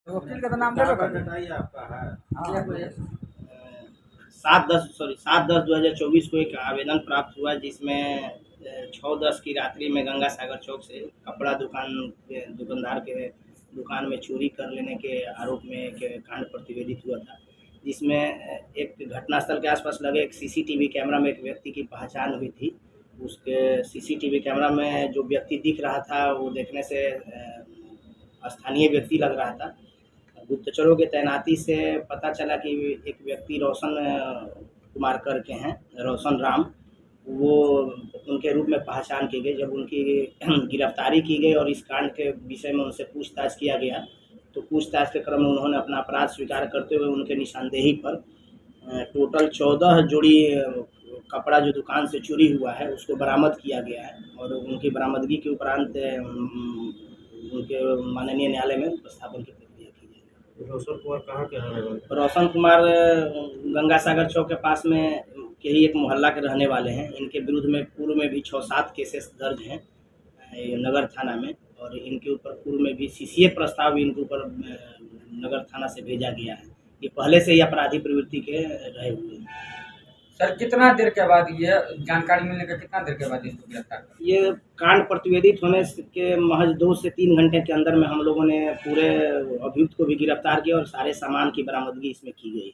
तो वकील का तो नाम देवे कर बताइए आपका है। हाँ बोलिए। 7/10/2024 को एक आवेदन प्राप्त हुआ जिसमें 6:10 की रात्रि में गंगा सागर चौक से कपड़ा दुकानदार के दुकान में चोरी कर लेने के आरोप में एक कांड प्रतिवेदित हुआ था, जिसमें एक घटनास्थल के आसपास लगे एक सीसीटीवी कैमरा में एक व्यक्ति की पहचान हुई थी। उसके सीसीटीवी कैमरा में जो व्यक्ति दिख रहा था वो देखने से स्थानीय व्यक्ति लग रहा था। गुप्तचरों की तैनाती से पता चला कि एक व्यक्ति रोशन कुमार करके हैं, रोशन राम, वो उनके रूप में पहचान की गई। जब उनकी गिरफ्तारी की गई और इस कांड के विषय में उनसे पूछताछ किया गया, तो पूछताछ के क्रम में उन्होंने अपना अपराध स्वीकार करते हुए उनके निशानदेही पर टोटल 14 जोड़ी कपड़ा जो दुकान से चोरी हुआ है उसको बरामद किया गया है और उनकी बरामदगी के उपरांत उनके माननीय न्यायालय में उपस्थापन की प्रक्रिया की जाएगी। रोशन कुमार कहाँ के रहने वाले? रोशन कुमार गंगा सागर चौक के पास में के ही एक मोहल्ला के रहने वाले हैं। इनके विरुद्ध में पूर्व में भी 6-7 केसेस दर्ज हैं नगर थाना में, और इनके ऊपर पूर्व में भी सीसीए प्रस्ताव भी इनके ऊपर नगर थाना से भेजा गया है। ये पहले से ही अपराधी प्रवृत्ति के रहे हुए हैं। सर कितना देर के बाद ये जानकारी मिलने के कितना देर के बाद इसको गिरफ्तार कर? ये कांड प्रतिवेदित होने के महज 2 से 3 घंटे के अंदर में हम लोगों ने पूरे अभियुक्त को भी गिरफ्तार किया और सारे सामान की बरामदगी इसमें की गई।